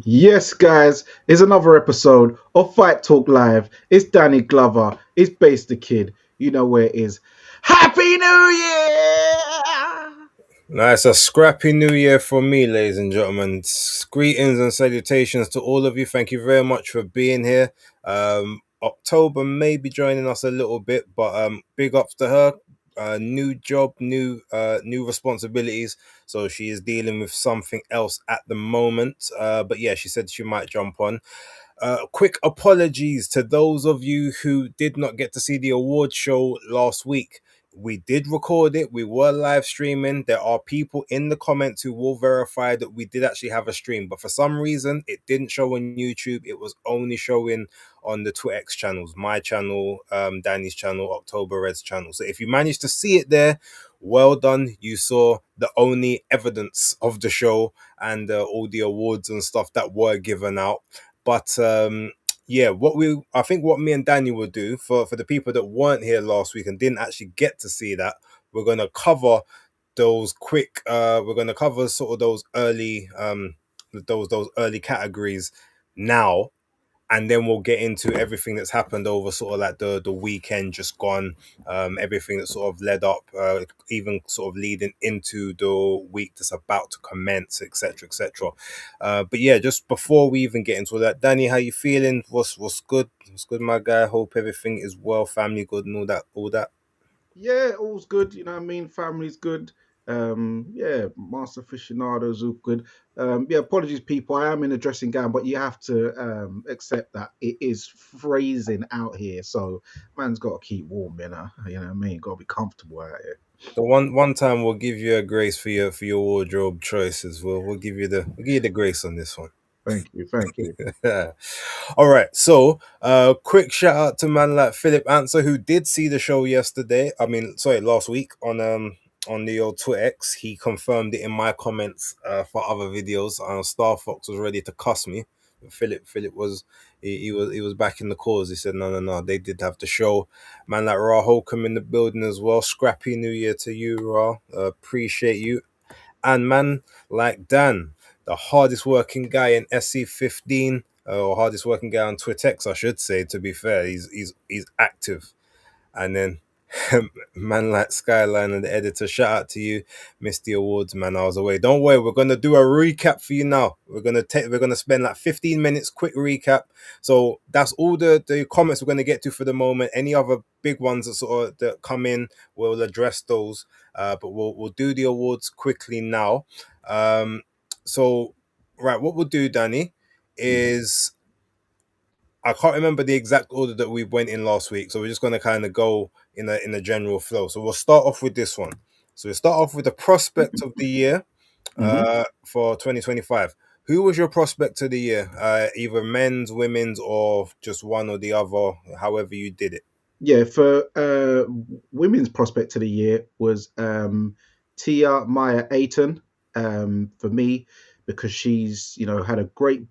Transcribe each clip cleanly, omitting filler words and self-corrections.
Yes, guys, it's another episode of Fight Talk Live. It's Danny Glover. It's Base the Kid. You know where it is. Happy New Year! Nice, a scrappy new year for me, ladies and gentlemen. Greetings and salutations to all of you. Thank you very much for being here. October may be joining us a little bit, but big ups to her. New job, new responsibilities. So she is dealing with something else at the moment. But yeah, she said she might jump on. Quick apologies to those of you who did not get to see the award show last week. We did record it. We were live streaming. There are people in the comments who will verify that we did actually have a stream, but for some reason, it didn't show on YouTube. It was only showing on the TwitX channels, my channel, Danny's channel, October Red's channel. So if you managed to see it there, well done. You saw the only evidence of the show and all the awards and stuff that were given out. But yeah, I think what me and Danny will do for the people that weren't here last week and didn't actually get to see that, we're gonna cover those quick. We're gonna cover sort of those early categories now, and then we'll get into everything that's happened over sort of like the weekend just gone, everything that sort of led up, even sort of leading into the week that's about to commence, etc., etc. But yeah, just before we even get into that, Danny, how you feeling? What's good? What's good, my guy? Hope everything is well, family good, and all that. Yeah, all's good. You know what I mean? Family's good. Yeah, Master aficionados all good. Yeah, apologies, people. I am in a dressing gown, but you have to accept that it is freezing out here. So man's got to keep warm, you know. You know what I mean? Got to be comfortable out here. So one time we'll give you a grace for your wardrobe choices. We'll give you the grace on this one. Thank you, thank you. All right. So, quick shout out to man like Philip Answer who did see the show yesterday. I mean, sorry, last week on the old Twitter X. He confirmed it in my comments for other videos. Star Fox was ready to cuss me. But Philip was he was back in the cause. He said no. They did have the show. Man like Ra Holcomb in the building as well. Scrappy New Year to you, Ra. Appreciate you. And man like Dan, the hardest working guy in SC15, or hardest working guy on Twitex, I should say. To be fair, he's active. And then man like Skyline and the editor, shout out to you, missed the awards, man. I was away. Don't worry, we're gonna do a recap for you now. We're gonna spend like 15 minutes, quick recap. So that's all the comments we're gonna get to for the moment. Any other big ones that sort of that come in, we'll address those. But we'll do the awards quickly now. So right, what we'll do, Danny, Mhm. is I can't remember the exact order that we went in last week, so we're just going to kind of go in a general flow. So we'll start off with this one. So we'll start off with the prospect of the year Mhm. for 2025. Who was your prospect of the year? Either men's, women's, or just one or the other, however you did it. Yeah, for women's prospect of the year was Tia Maya Ayton, for me, because she's had a great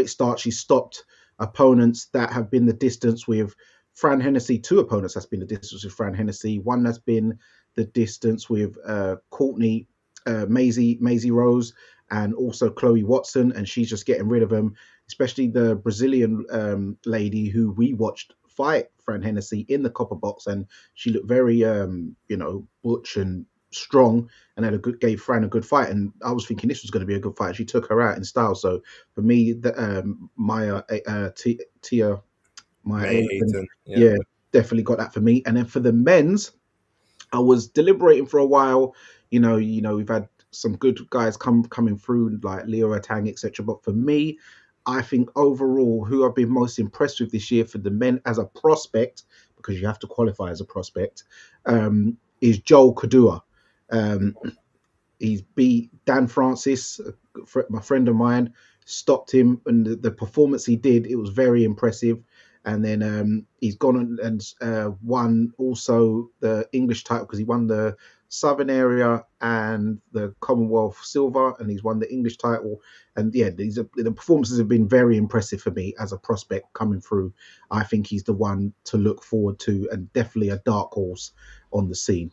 start. She stopped opponents that have been the distance with Fran Hennessy. Two opponents that's been the distance with Fran Hennessy. One that's been the distance with Courtney Maisie Rose, and also Chloe Watson, and she's just getting rid of them, especially the Brazilian lady who we watched fight Fran Hennessy in the copper box, and she looked very butch and strong, and gave Fran a good fight. And I was thinking this was going to be a good fight. She took her out in style. So for me, the Tia Maya May Ayton, Ayton. Yeah. yeah, definitely got that for me. And then for the men's, I was deliberating for a while. We've had some good guys coming through like Leo Atang, etc. But for me, I think overall, who I've been most impressed with this year for the men as a prospect, because you have to qualify as a prospect, is Joel Kadua. Um, he's beat Dan Francis, my friend of mine, stopped him, and the performance he did, it was very impressive. And then he's gone and won also the English title because he won the Southern Area and the Commonwealth Silver, and he's won the English title. And yeah, the performances have been very impressive for me as a prospect coming through. I think he's the one to look forward to, and definitely a dark horse on the scene.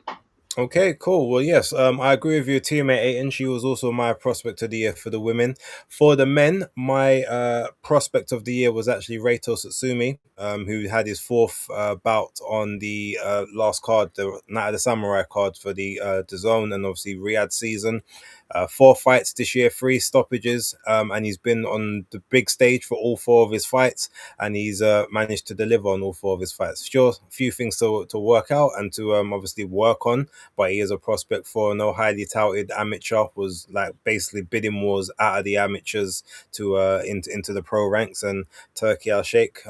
Okay, cool. Well, yes, I agree with your teammate Aiton. She was also my prospect of the year for the women. For the men, my prospect of the year was actually Reito Satsumi, who had his fourth bout on the last card, the Night of the Samurai card for the zone and obviously Riyadh season. Four fights this year, three stoppages, and he's been on the big stage for all four of his fights, and he's managed to deliver on all four of his fights. Sure, a few things to work out and to obviously work on, but he is a prospect for no highly touted amateur. Was like basically bidding wars out of the amateurs to into the pro ranks, and Turkey Al Sheikh,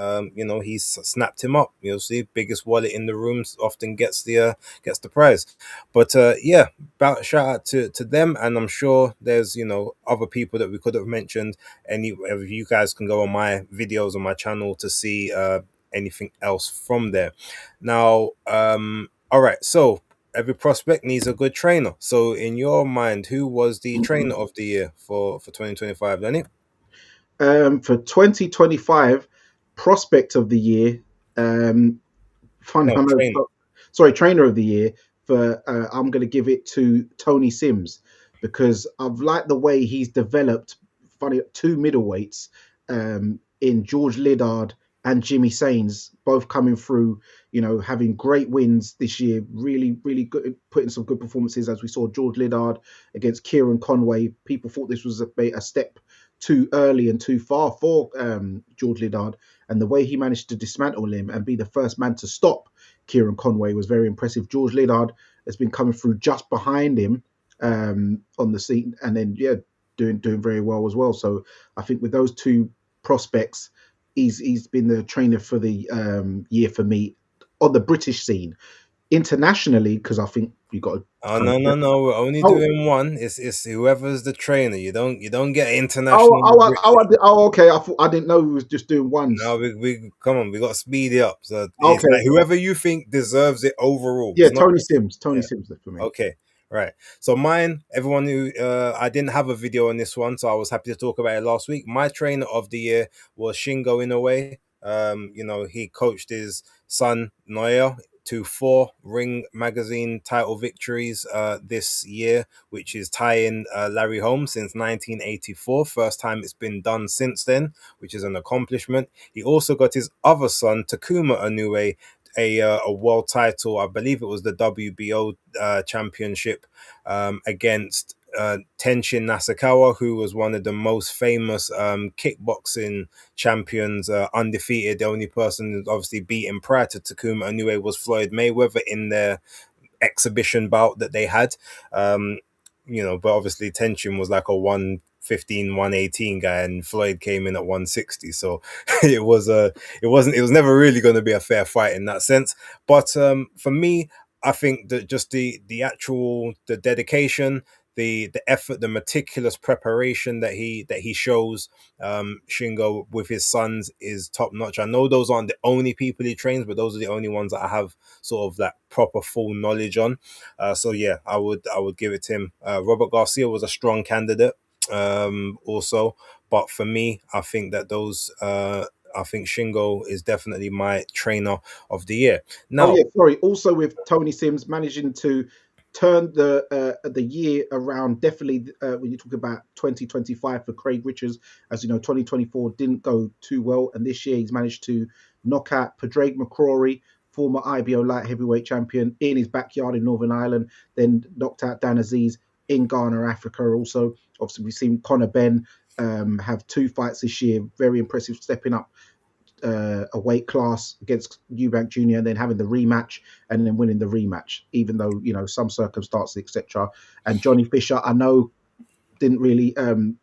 he's snapped him up. You'll see, biggest wallet in the rooms often gets the prize. But yeah, about shout out to them, and I'm sure there's other people that we could have mentioned. Any of you guys can go on my videos on my channel to see anything else from there. Now, all right, so every prospect needs a good trainer. So, in your mind, who was the trainer of the year for 2025, Danny? For 2025, prospect of the year. Fun, No, I know. trainer. Sorry, trainer of the year. For I'm going to give it to Tony Sims because I've liked the way he's developed. Funny, two middleweights in George Liddard and Jimmy Sains, both coming through. Having great wins this year. Really, really good, putting some good performances as we saw George Liddard against Kieran Conway. People thought this was a step too early and too far for George Liddard, and the way he managed to dismantle him and be the first man to stop Kieran Conway was very impressive. George Liddard has been coming through just behind him on the scene, and then doing very well as well. So I think with those two prospects, he's been the trainer for the year for me on the British scene. Internationally, because I think you got to Oh kind no, no, of. no! We're only Oh, doing one. It's whoever's the trainer. You don't get oh, international. oh, okay. I didn't know we was just doing ones. No, we come on. We got to speed it up. So it's Okay, like whoever you think deserves it overall. yeah, It's not Tony just Sims. Tony yeah. Sims for me. Okay, right. So mine, everyone who I didn't have a video on this one, so I was happy to talk about it last week. My trainer of the year was Shingo Inoue. He coached his son Noya to 4 Ring Magazine title victories this year, which is tying Larry Holmes since 1984. First time it's been done since then, which is an accomplishment. He also got his other son Takuma Inoue a world title. I believe it was the WBO championship against Tenshin Nasukawa, who was one of the most famous kickboxing champions, undefeated. The only person who's obviously beaten prior to Takuma Inoue was Floyd Mayweather in their exhibition bout that they had. But obviously Tension was like a 115, 118 guy, and Floyd came in at 160. So it was never really going to be a fair fight in that sense. But for me, I think that just the dedication, the effort, the meticulous preparation that he shows Shingo with his sons is top notch. I know those aren't the only people he trains, but those are the only ones that I have sort of that proper full knowledge on. So yeah, I would give it to him. Robert Garcia was a strong candidate, also, but for me, I think that those. I think Shingo is definitely my trainer of the year. Oh Now, yeah, sorry. Also with Tony Sims managing to turn the year around. Definitely when you talk about 2025 for Craig Richards, as you know, 2024 didn't go too well, and this year he's managed to knock out Padraig McCrory, former IBO light heavyweight champion, in his backyard in Northern Ireland. Then knocked out Dan Aziz in Ghana, Africa. Also, obviously we've seen Conor Benn have two fights this year. Very impressive, stepping up a weight class against Eubank Jr. and then having the rematch and then winning the rematch, even though some circumstances, etc. And Johnny Fisher, I know, didn't really.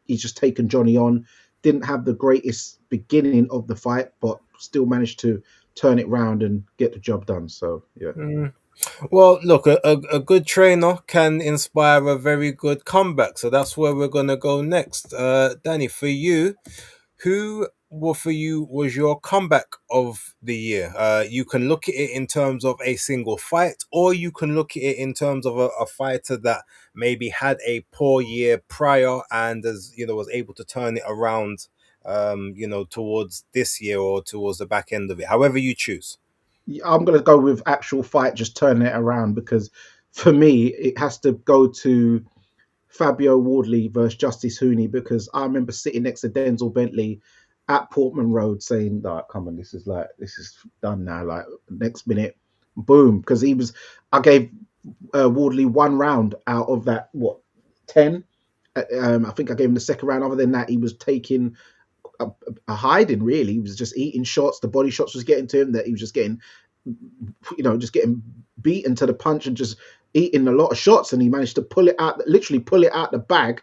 He's just taken Johnny on. Didn't have the greatest beginning of the fight, but still managed to turn it round and get the job done. So yeah. well, look, a good trainer can inspire a very good comeback. So that's where we're gonna go next. Danny, for you, who for you was your comeback of the year? You can look at it in terms of a single fight, or you can look at it in terms of a fighter that maybe had a poor year prior and as was able to turn it around, towards this year or towards the back end of it. However you choose. I'm going to go with actual fight, just turning it around because for me, it has to go to Fabio Wardley versus Justice Hooney, because I remember sitting next to Denzel Bentley at Portman Road saying, "Like, come on, this is done now." Like next minute, boom, because I gave Wardley 1 round out of that, what, 10. I think I gave him the second round. Other than that, he was taking a hiding. Really, he was just eating shots. The body shots was getting to him. That he was just getting, just getting beaten to the punch and just eating a lot of shots. And he managed to pull it out, literally pull it out the bag.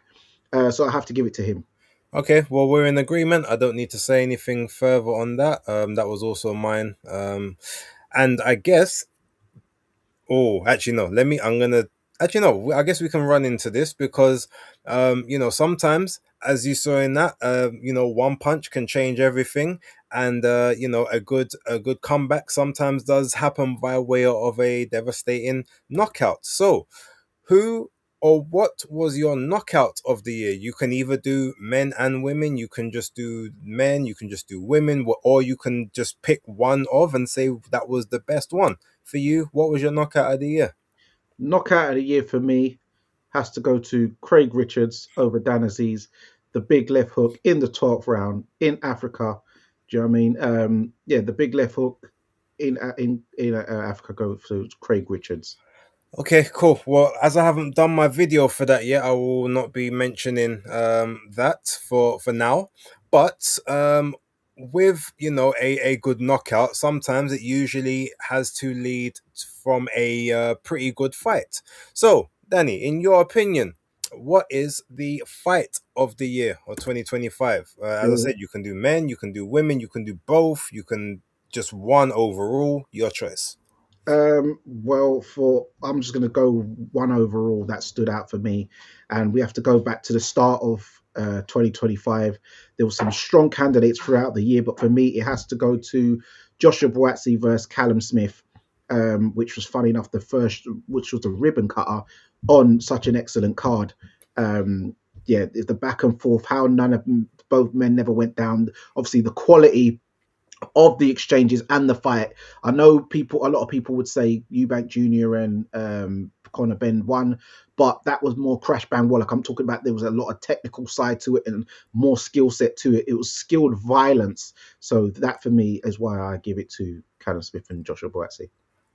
So I have to give it to him. Okay, well, we're in agreement. I don't need to say anything further on that. That was also mine. And I guess, oh, actually, no, I'm gonna, actually, no, I guess we can run into this because, sometimes, as you saw in that, one punch can change everything. And, a good comeback sometimes does happen by way of a devastating knockout. So, who or what was your knockout of the year? You can either do men and women, you can just do men, you can just do women, or you can just pick one of and say that was the best one. For you, what was your knockout of the year? Knockout of the year for me has to go to Craig Richards over Dan Aziz, the big left hook in the 12th round in Africa. Do you know what I mean? Yeah, the big left hook in Africa goes to Craig Richards. Okay, cool. Well, as I haven't done my video for that yet, I will not be mentioning that for now. But with a good knockout, sometimes it usually has to lead from a pretty good fight. So, Danny, in your opinion, what is the fight of the year of 2025? As I said, you can do men, you can do women, you can do both, you can just one overall. Your choice. Well, for I'm just going to go one overall that stood out for me, and we have to go back to the start of 2025. There were some strong candidates throughout the year, but for me, it has to go to Joshua Buatsi versus Callum Smith, which was funny enough which was the ribbon cutter on such an excellent card. Yeah, the back and forth, how both men never went down. Obviously, the quality of the exchanges and the fight. I know a lot of people would say Eubank Jr. and Conor Benn won, but that was more crash bang Wallach. I'm talking about there was a lot of technical side to it and more skill set to it. It was skilled violence. So that for me is why I give it to Callum Smith and Joshua Buatsi.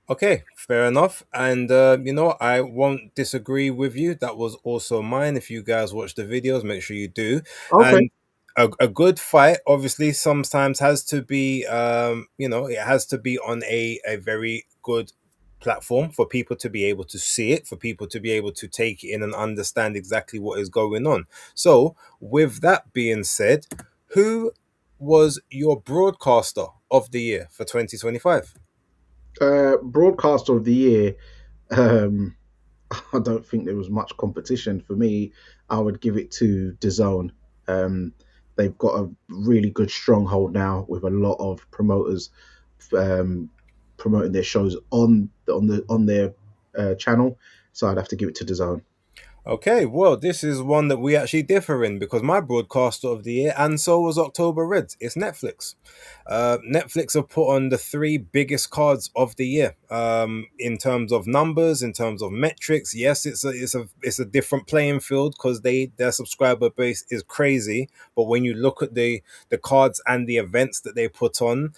Okay, fair enough. And I won't disagree with you. That was also mine. If you guys watch the videos, make sure you do. Okay. And a good fight, obviously, sometimes has to be, it has to be on a very good platform for people to be able to see it, for people to be able to take it in and understand exactly what is going on. So, with that being said, who was your broadcaster of the year for 2025? Broadcaster of the year. Um, I don't think there was much competition for me. I would give it to DAZN. Um, they've got a really good stronghold now with a lot of promoters um, promoting their shows on their channel. So I'd have to give it to DAZN. Okay, well, this is one that we actually differ in because my broadcaster of the year, and so was October Reds, it's Netflix. Netflix have put on the three biggest cards of the year in terms of numbers, in terms of metrics. Yes, it's a different playing field because their subscriber base is crazy. But when you look at the cards and the events that they put on,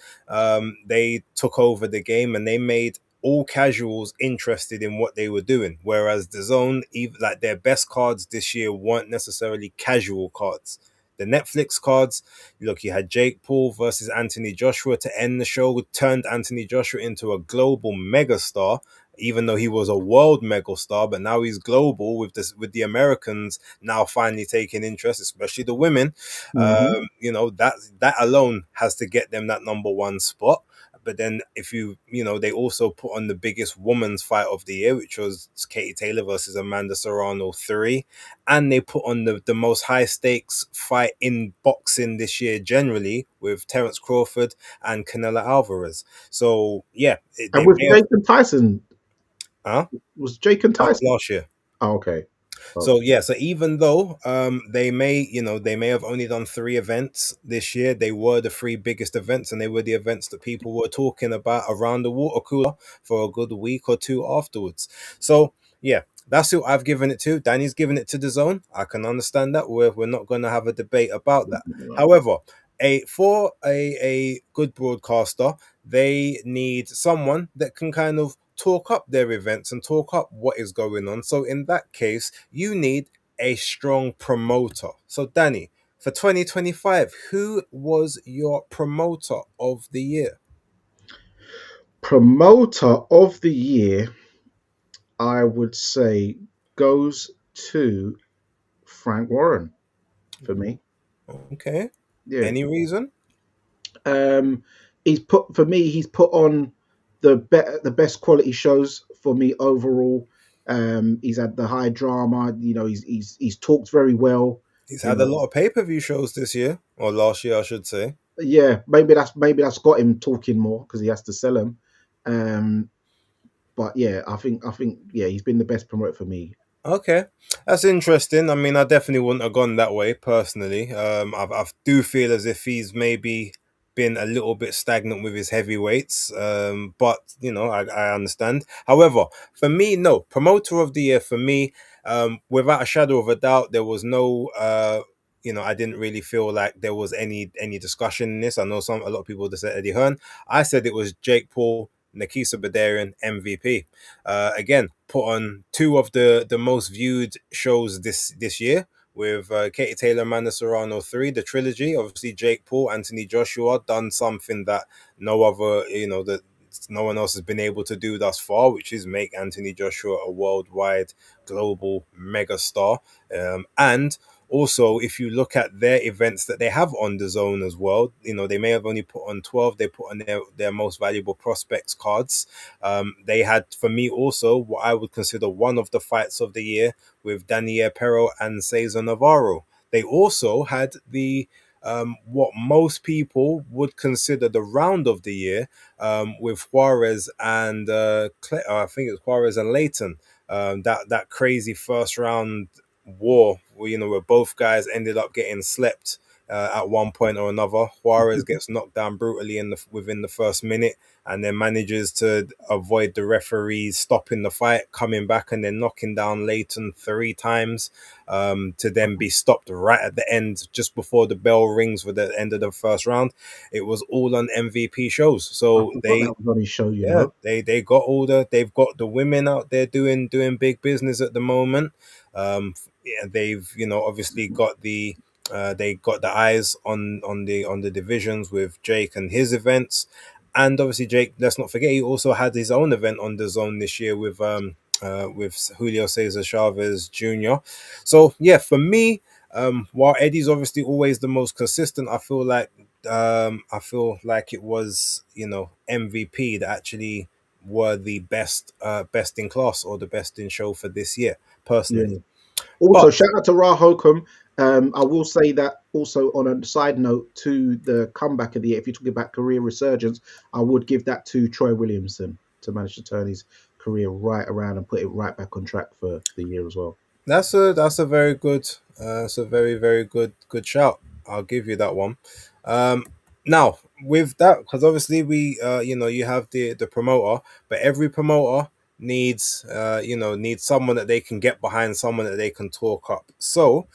they took over the game and they made all casuals interested in what they were doing. Whereas the zone, even like their best cards this year weren't necessarily casual cards. The Netflix cards, look, you had Jake Paul versus Anthony Joshua to end the show, turned Anthony Joshua into a global megastar, even though he was a world megastar, but now he's global with the Americans now finally taking interest, especially the women. Mm-hmm. That alone has to get them that number one spot. But then if they also put on the biggest women's fight of the year, which was Katie Taylor versus Amanda Serrano 3. And they put on the most high stakes fight in boxing this year generally with Terence Crawford and Canelo Alvarez. So yeah, And they with may have. Jake and Tyson, Huh? was Jake and That was Tyson? last year. Oh, okay. So Okay. yeah, so even though they may have only done three events this year, they were the three biggest events, and they were the events that people were talking about around the water cooler for a good week or two afterwards. So yeah, that's who I've given it to. Danny's given it to the zone. I can understand that. We're not going to have a debate about that. However, a good broadcaster, they need someone that can kind of talk up their events and talk up what is going on. So in that case, you need a strong promoter. So Danny, for 2025, who was your promoter of the year? Promoter of the year, I would say, goes to Frank Warren for me. Okay. Yeah. Any reason? Um, he's put on the best quality shows for me overall. He's had the high drama. You know, he's talked very well. He's You had a know, lot of pay-per-view shows this year, or last year, I should say. yeah, maybe that's got him talking more because he has to sell them. Um, but yeah, I think yeah, he's been the best promoter for me. Okay, that's interesting. I mean, I definitely wouldn't have gone that way personally. I do feel as if he's maybe been a little bit stagnant with his heavyweights. But you know, I understand. However, for me, no promoter of the year for me. Without a shadow of a doubt, there was no. You know, I didn't really feel like there was any discussion in this. I know a lot of people that said Eddie Hearn. I said it was Jake Paul, Nikisa Badarian, MVP. Again, put on two of the most viewed shows this year with Katie Taylor, Amanda Serrano 3, the trilogy. Obviously, Jake Paul, Anthony Joshua done something that no other, that no one else has been able to do thus far, which is make Anthony Joshua a worldwide, global megastar. And also, if you look at their events that they have on the zone as well, they may have only put on 12, they put on their most valuable prospects cards. They had, for me, also what I would consider one of the fights of the year with Daniel Pero and Cesar Navarro. They also had the what most people would consider the round of the year with Juarez and I think it's Juarez and Leighton. That crazy first round war where where both guys ended up getting slept at one point or another. Juarez gets knocked down brutally within the first minute, and then manages to avoid the referees stopping the fight, coming back and then knocking down Leighton 3 times, to then be stopped right at the end, just before the bell rings for the end of the first round. It was all on MVP shows, I so forgot they that was on his show. yeah, they got they've got the women out there doing big business at the moment. Yeah, they've obviously got they got the eyes on the divisions with Jake and his events, and obviously Jake. Let's not forget he also had his own event on the zone this year with Julio Cesar Chavez Jr. So yeah, for me, while Eddie's obviously always the most consistent, I feel like it was MVP that actually were the best in class or the best in show for this year Yeah. personally. Also, But shout out to Ra Hokum. I will say that also on a side note to the comeback of the year, if you're talking about career resurgence, I would give that to Troy Williamson to manage to turn his career right around and put it right back on track for the year as well. that's a very good it's a very very good shout. I'll give you that one. Um, Now with that, because obviously we you have the promoter, but every promoter needs someone that they can get behind, someone that they can talk up. So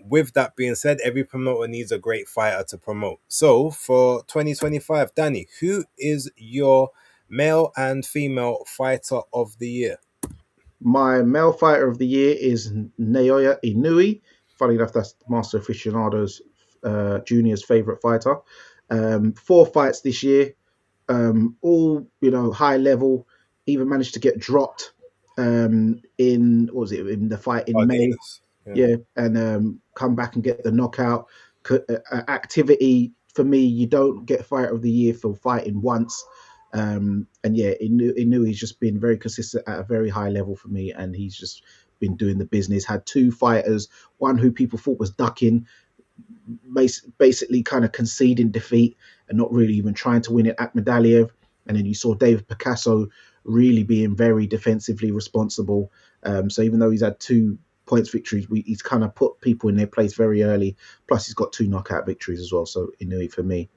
with that being said, every promoter needs a great fighter to promote. So for 2025, Danny, who is your male and female fighter of the year? My male fighter of the year is Naoya Inoue. Funny enough, that's Master Aficionado's Junior's favorite fighter. 4 fights this year, all high level. Even managed to get dropped in what was it in the fight in May? Cardenas. Yeah. Yeah, and come back and get the knockout. Activity for me, you don't get fighter of the year for fighting once. And yeah, Inu he's just been very consistent at a very high level for me, and he's just been doing the business. Had 2 fighters, one who people thought was ducking, basically kind of conceding defeat and not really even trying to win it, at Medaliev. And then you saw David Picasso really being very defensively responsible. So even though he's had 2 points victories, he's kind of put people in their place very early. Plus, he's got 2 knockout victories as well. So Inui for me.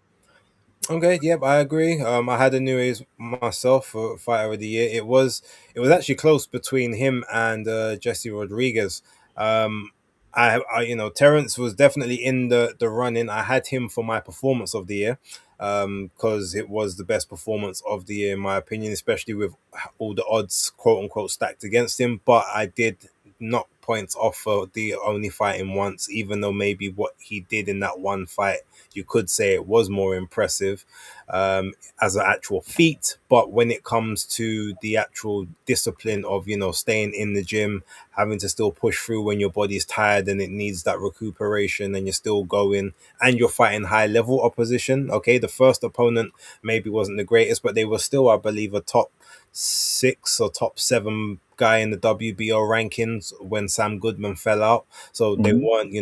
Okay, yep, I agree. I had a Nunes myself for Fighter of the Year. It was actually close between him and Jesse Rodriguez. Um, Terrence was definitely in the running. I had him for my performance of the year, because it was the best performance of the year in my opinion, especially with all the odds quote unquote stacked against him. But I did knock points off for the only fighting once, even though maybe what he did in that one fight, you could say it was more impressive as an actual feat. But when it comes to the actual discipline of, staying in the gym, having to still push through when your body's tired and it needs that recuperation, and you're still going and you're fighting high level opposition. Okay, the first opponent maybe wasn't the greatest, but they were still, I believe, a top six or top seven guy in the WBO rankings when Sam Goodman fell out. So they Hmm. weren't,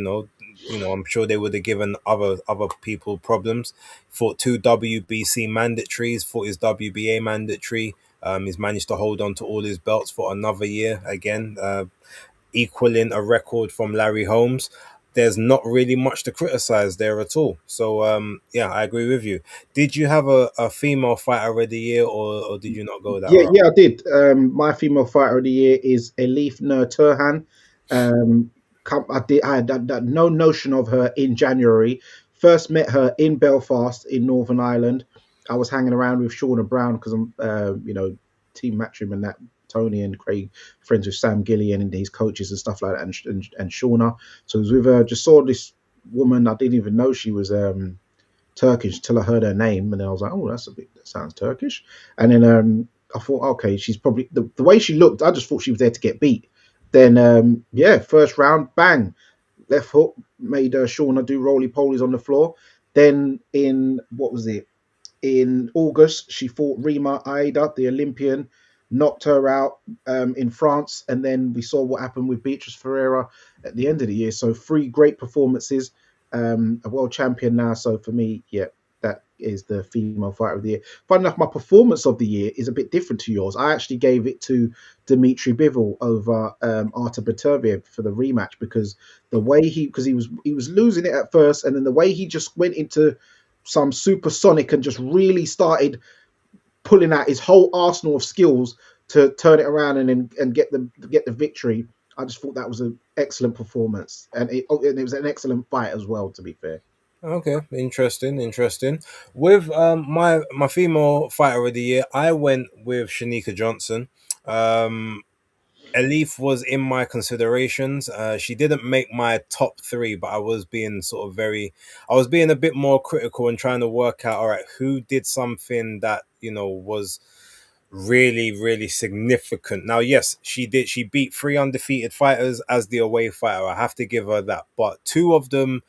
I'm sure they would have given other people problems. Fought two WBC mandatories, fought his WBA mandatory. He's managed to hold on to all his belts for another year again, equaling a record from Larry Holmes. There's not really much to criticize there at all. So yeah, I agree with you. Did you have a female fighter of the year, or did you not go that Yeah, route? yeah, I did. My female fighter of the year is Elif Nur Turhan. I had no notion of her in January. First met her in Belfast in Northern Ireland. I was hanging around with Shauna Brown because I'm, team Matchroom and that. Tony and Craig, friends with Sam Gillian and his coaches and stuff like that, and Shauna. So I was with her. Just saw this woman. I didn't even know she was Turkish till I heard her name, and then I was like, oh, that sounds Turkish. And then I thought, okay, she's probably the way she looked. I just thought she was there to get beat. Then yeah, first round, bang, left hook made Shauna do roly polies on the floor. Then in what was it? In August, she fought Rima Aida, the Olympian, knocked her out in France, and then we saw what happened with Beatrice Ferreira at the end of the year. So three great performances, a world champion now. So for me, yeah, that is the female fighter of the year. Fun enough, my performance of the year is a bit different to yours. I actually gave it to Dmitry Bivol over Artur Beterbiev for the rematch because because he was losing it at first, and then the way he just went into some supersonic and just really started pulling out his whole arsenal of skills to turn it around and get the victory. I just thought that was an excellent performance, and it was an excellent fight as well. To be fair, Okay, interesting, interesting. With my female fighter of the year, I went with Shanika Johnson. Um, Elif was in my considerations. She didn't make my top three, but I was being a bit more critical and trying to work out, all right, who did something that was really, really significant. Now, yes, she did. She beat three undefeated fighters as the away fighter. I have to give her that. But two of them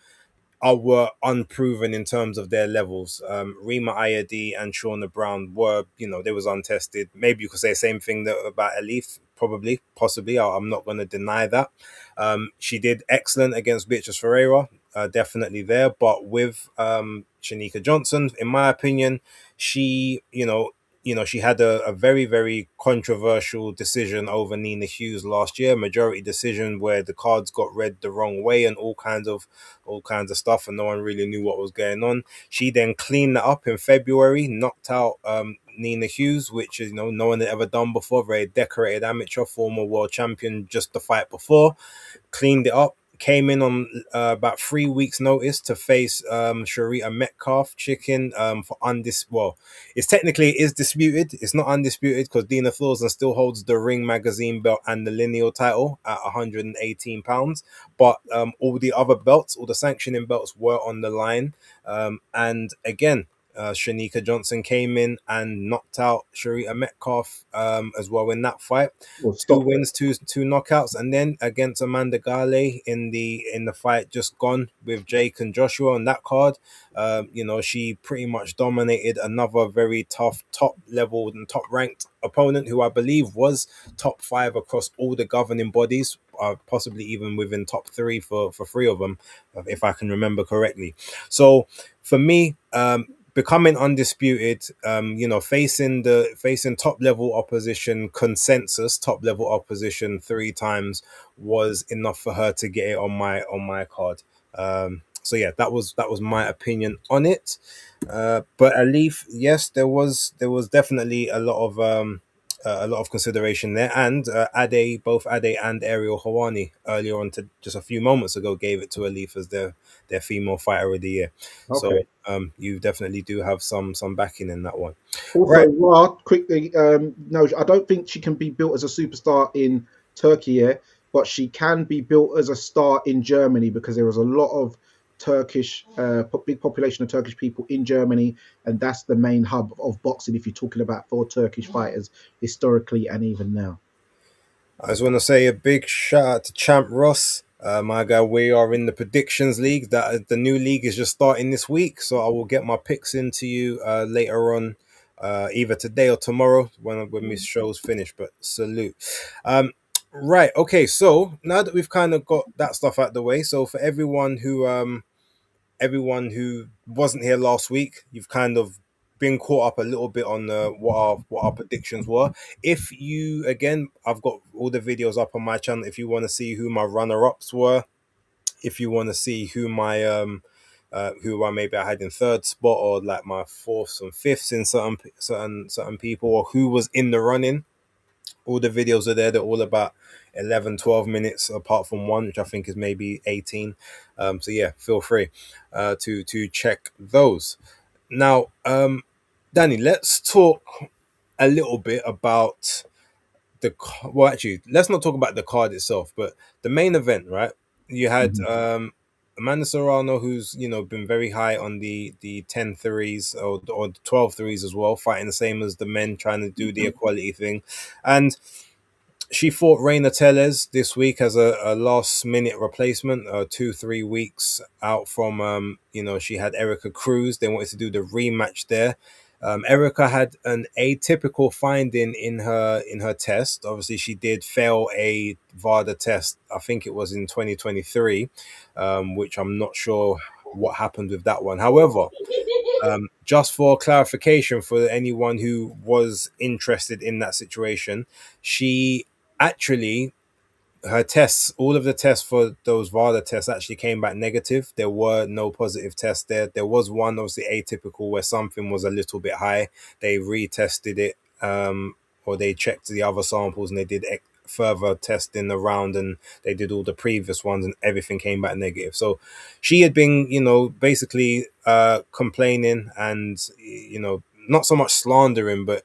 were unproven in terms of their levels. Rima Ayadi and Shauna Brown were, they was untested. Maybe you could say the same thing about Elif, probably, possibly. I'm not going to deny that. She did excellent against Beatrice Ferreira, definitely there. But with Shanika Johnson, in my opinion, she, she had a very, very controversial decision over Nina Hughes last year, majority decision where the cards got read the wrong way and all kinds of stuff, and no one really knew what was going on. She then cleaned that up in February, knocked out Nina Hughes, which is no one had ever done before. Very decorated amateur, former world champion just the fight before. Cleaned it up. Came in on about 3 weeks' notice to face Sharita Metcalf chicken for well, it is disputed. It's not undisputed because Dina Thorson still holds the Ring Magazine belt and the lineal title at 118 pounds. But all the other belts, all the sanctioning belts were on the line. And again, Shanika Johnson came in and knocked out Sharita Metcalf as well in that fight. well, Two stop wins, two knockouts, and then against Amanda Gale in the fight just gone with Jake and Joshua on that card. She pretty much dominated another very tough, top level and top ranked opponent who I believe was top five across all the governing bodies, possibly even within top three for three of them, if I can remember correctly. So for me, becoming undisputed, facing top level opposition, consensus top level opposition three times was enough for her to get it on my card. So yeah, that was my opinion on it. But Alif, yes, there was definitely a lot of consideration there, and both Ade and Ariel Hawani earlier on to just a few moments ago gave it to Alif as their female fighter of the year. So Okay. you definitely do have some backing in that one, Also, right? Ra, quickly, no, I don't think she can be built as a superstar in Turkey, yeah, but she can be built as a star in Germany because there was a lot of big population of Turkish people in Germany, and that's the main hub of boxing if you're talking about for Turkish fighters historically and even now. I just want to say a big shout out to Champ Ross. My guy, we are in the predictions league. That the new league is just starting this week, so I will get my picks into you later on, either today or tomorrow when this show's finished. But salute. Right, okay. So now that we've kind of got that stuff out the way, so for everyone who wasn't here last week, you've kind of been caught up a little bit on what our predictions were. If you again, I've got all the videos up on my channel. If you want to see who my runner ups were, if you want to see who I maybe I had in third spot or like my fourths and fifths in certain people, or who was in the running, all the videos are there. They're all about 11, 12 minutes apart from one, which I think is maybe 18. So yeah, feel free to check those. Now, Danny, let's talk a little bit about well, actually, let's not talk about the card itself, but the main event, right? You had Mhm. Amanda Serrano, who's been very high on the 10 threes or the 12 threes as well, fighting the same as the men, trying to do the equality thing, and she fought Reina Teles this week as a last minute replacement, 2-3 weeks out from she had Erica Cruz. They wanted to do the rematch there. Erica had an atypical finding in her test. Obviously, she did fail a VADA test. I think it was in 2023, which I'm not sure what happened with that one. However, just for clarification for anyone who was interested in that situation, she actually her tests, all of the tests for those VADA tests actually came back negative. There were no positive tests there. There was one obviously atypical where something was a little bit high. They retested it, or they checked the other samples and they did further testing around, and they did all the previous ones and everything came back negative. So she had been, basically complaining and, not so much slandering, but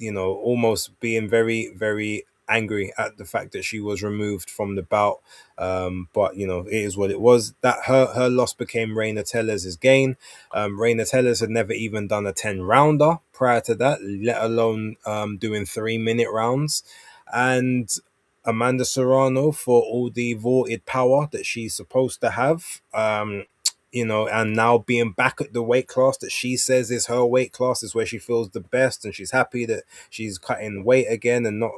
almost being very, very angry at the fact that she was removed from the bout. But it is what it was. That her loss became Reina Teles' gain. Reina Teles had never even done a 10 rounder prior to that, let alone doing 3-minute rounds. And Amanda Serrano, for all the vaunted power that she's supposed to have, and now being back at the weight class that she says is her weight class, is where she feels the best, and she's happy that she's cutting weight again and not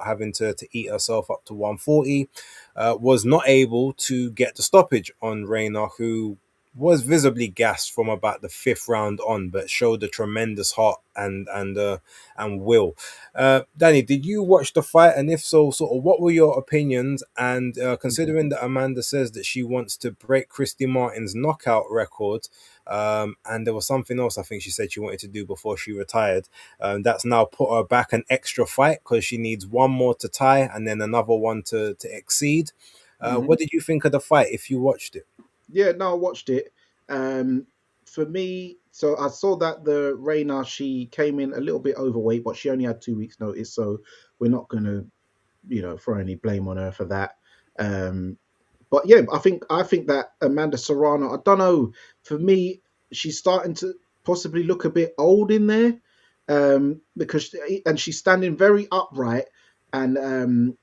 having to eat herself up to 140, was not able to get the stoppage on Reina, who was visibly gassed from about the fifth round on, but showed a tremendous heart and will. Danny, did you watch the fight? And if so, sort of what were your opinions? And considering that Amanda says that she wants to break Christy Martin's knockout record, and there was something else I think she said she wanted to do before she retired, that's now put her back an extra fight because she needs one more to tie and then another one to exceed. Mhm. What did you think of the fight if you watched it? Yeah, no, I watched it. Um, for me, so I saw that the Reina, she came in a little bit overweight, but she only had 2 weeks' notice, so we're not gonna, throw any blame on her for that. Um, but yeah, I think that Amanda Serrano, I don't know, for me, she's starting to possibly look a bit old in there, because and she's standing very upright, and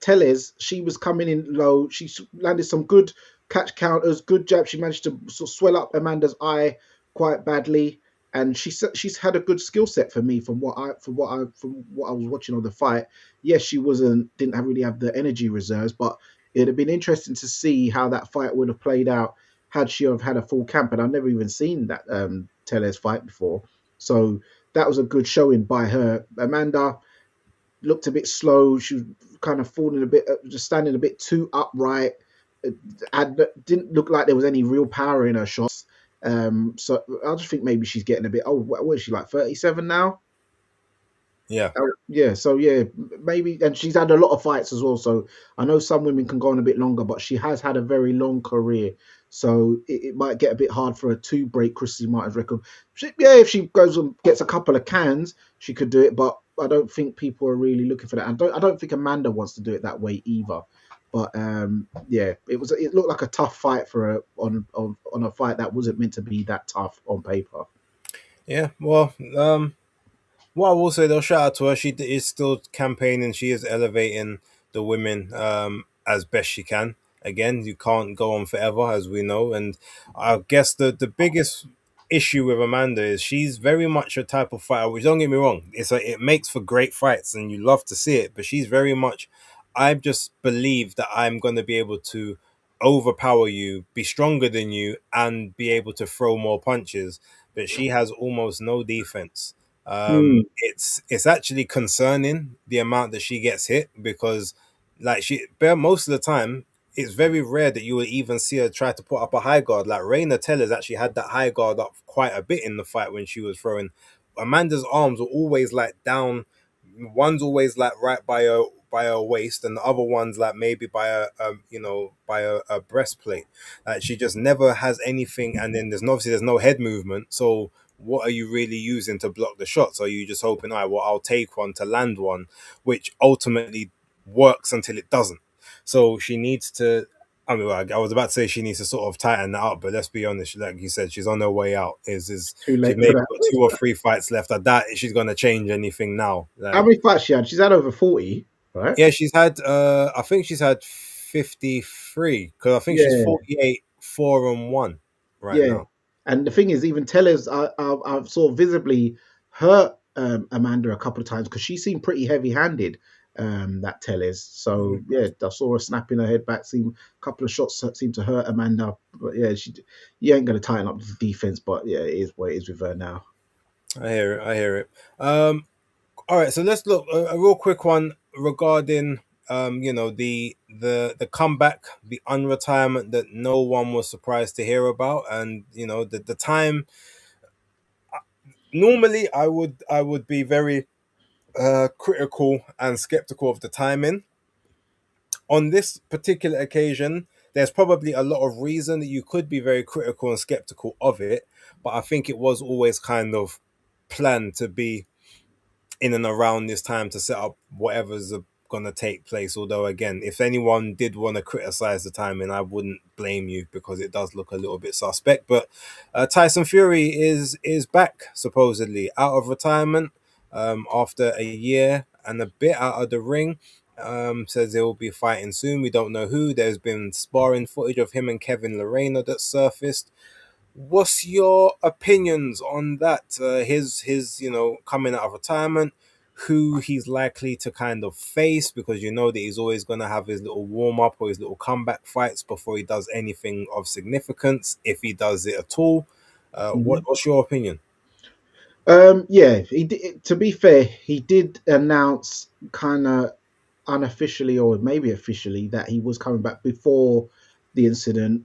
Teles, she was coming in low. She landed some good catch counters, good jab. She managed to sort of swell up Amanda's eye quite badly, and she's had a good skill set for me from what I was watching of the fight. Yes, she didn't really have the energy reserves, but it'd have been interesting to see how that fight would have played out had she have had a full camp. And I've never even seen that Teles fight before, so that was a good showing by her. Amanda looked a bit slow. She was kind of falling a bit, just standing a bit too upright. didn't look like there was any real power in her shots. So I just think maybe she's getting a bit. Oh, what is she like? 37 now? Yeah. Yeah, so yeah, maybe, and she's had a lot of fights as well. So I know some women can go on a bit longer, but she has had a very long career, so it might get a bit hard for her to break Christy Martin's record. Yeah, if she goes and gets a couple of cans, she could do it, but I don't think people are really looking for that. I don't think Amanda wants to do it that way either. But yeah, it looked like a tough fight for her on a fight that wasn't meant to be that tough on paper. Yeah. Well, what I will say though, shout out to her. She is still campaigning. She is elevating the women as best she can. Again, you can't go on forever, as we know. And I guess the biggest issue with Amanda is she's very much a type of fighter. Which, don't get me wrong, it makes for great fights, and you love to see it. But she's very much. I just believe that I'm going to be able to overpower you, be stronger than you, and be able to throw more punches. But she has almost no defense. Hmm. It's actually concerning the amount that she gets hit because, like most of the time, it's very rare that you will even see her try to put up a high guard. Like Raina Teller's actually had that high guard up quite a bit in the fight when she was throwing. Amanda's arms were always like down. One's always like right by her waist, and the other one's like maybe by a breastplate. Like she just never has anything, and then there's no head movement. So what are you really using to block the shots? Are you just hoping, all right, well, I'll take one to land one, which ultimately works until it doesn't. So she needs to. I mean, I was about to say she needs to sort of tighten that up, but let's be honest. Like you said, she's on her way out. Is Too she's late for maybe that. got two or three fights left. I doubt she's going to change anything now. How Like, many fights she had? She's had over 40, right? yeah, she's had. I think she's had 53 because I think she's Yeah, 48, 4-1 right yeah. now. And the thing is, even Tellers, I've sort of visibly hurt Amanda a couple of times because she seemed pretty heavy-handed. That Tellers. So yeah, I saw her snapping her head back. Seem a couple of shots seemed to hurt Amanda. But yeah, you ain't gonna tighten up the defense. But yeah, it is what it is with her now. I hear it. I hear it. All right, so let's look a real quick one regarding the comeback, the unretirement that no one was surprised to hear about, and the time. Normally, I would be very critical and skeptical of the timing. On this particular occasion, there's probably a lot of reason that you could be very critical and skeptical of it, but I think it was always kind of planned to be in and around this time to set up whatever's going to take place. Although, again, if anyone did want to criticize the timing, I wouldn't blame you because it does look a little bit suspect. But Tyson Fury is back supposedly out of retirement after a year and a bit out of the ring. Says they will be fighting soon. We don't know who. There's been sparring footage of him and Kevin Lorena that surfaced. What's your opinions on that? His coming out of retirement, who he's likely to kind of face because you know that he's always going to have his little warm up or his little comeback fights before he does anything of significance, if he does it at all. What's your opinion? Yeah, he did, to be fair, he did announce kind of unofficially or maybe officially that he was coming back before the incident,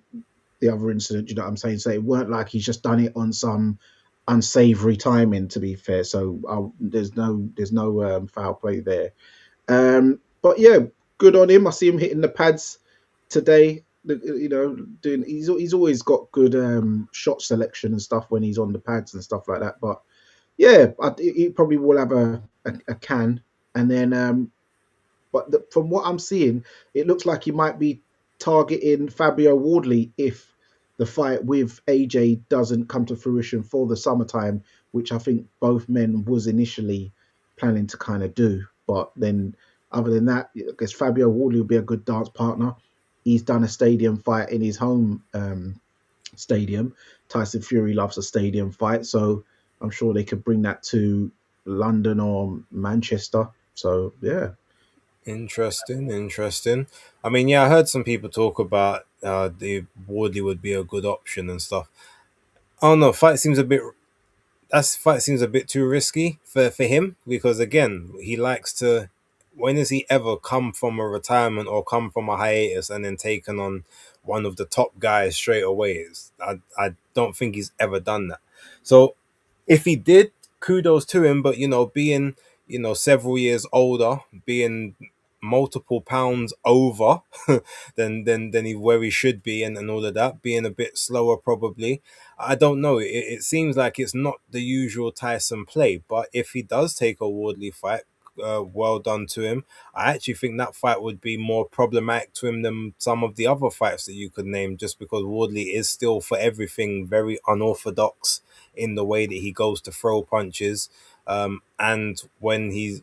the other incident. You know what I'm saying? So it weren't like he's just done it on some unsavory timing. To be fair, so there's no foul play there. But yeah, good on him. I see him hitting the pads today. You know, doing he's always got good shot selection and stuff when he's on the pads and stuff like that. But yeah, he probably will have a can, and then but from what I'm seeing, it looks like he might be targeting Fabio Wardley if the fight with AJ doesn't come to fruition for the summertime, which I think both men was initially planning to kind of do. But then, other than that, I guess Fabio Wardley will be a good dance partner. He's done a stadium fight in his home stadium. Tyson Fury loves a stadium fight, so I'm sure they could bring that to London or Manchester. So yeah. Interesting, interesting. I mean, yeah, I heard some people talk about the Wardley would be a good option and stuff. I don't know. Fight seems a bit too risky for him because again, he likes to. when has he ever come from a retirement or come from a hiatus and then taken on one of the top guys straight away? I don't think he's ever done that. So if he did, kudos to him. But being several years older, being multiple pounds over than where he should be, and all of that, being a bit slower probably. I don't know. It seems like it's not the usual Tyson play, but if he does take a Wardley fight, well done to him. I actually think that fight would be more problematic to him than some of the other fights that you could name, just because Wardley is still, for everything, very unorthodox in the way that he goes to throw punches. And when he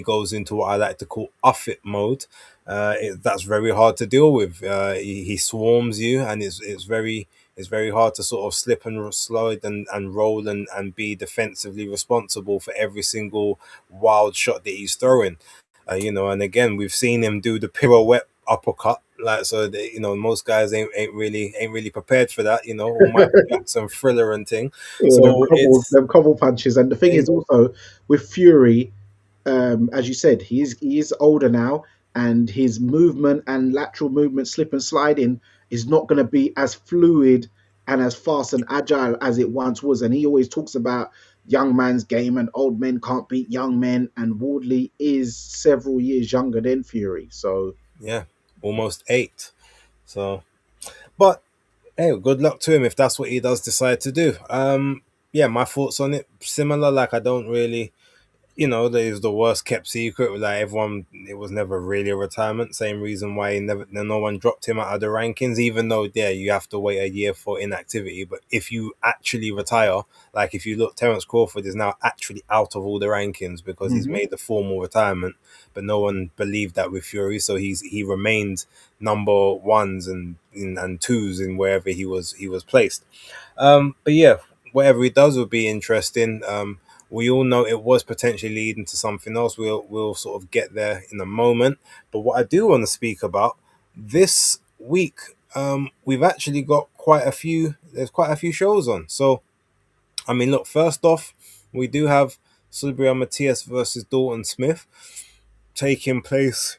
goes into what I like to call off it mode, that's very hard to deal with. He swarms you, and it's very hard to sort of slip and slide and roll and be defensively responsible for every single wild shot that he's throwing. And again, we've seen him do the pirouette uppercut, like, so that, most guys ain't really prepared for that. All Michael Jackson Thriller and thing. Yeah, So it's them cobble punches. And the thing is also with Fury, as you said, he is older now, and his movement and lateral movement, slip and sliding, is not going to be as fluid and as fast and agile as it once was. And he always talks about young man's game and old men can't beat young men. And Wardley is several years younger than Fury, so yeah, almost 8. So, but hey, good luck to him if that's what he does decide to do. Yeah, my thoughts on it similar. Like, I don't really, that is the worst kept secret. Like, everyone, it was never really a retirement. Same reason why no one dropped him out of the rankings, even though, yeah, you have to wait a year for inactivity. But if you actually retire, like if you look, Terence Crawford is now actually out of all the rankings because he's made the formal retirement. But no one believed that with Fury, so he remained number ones and twos in wherever he was placed. But yeah, whatever he does will be interesting. We all know it was potentially leading to something else. We'll sort of get there in a moment. But what I do want to speak about this week, we've actually got quite a few. There's quite a few shows on. So, I mean, look. First off, we do have Subriel Matias versus Dalton Smith taking place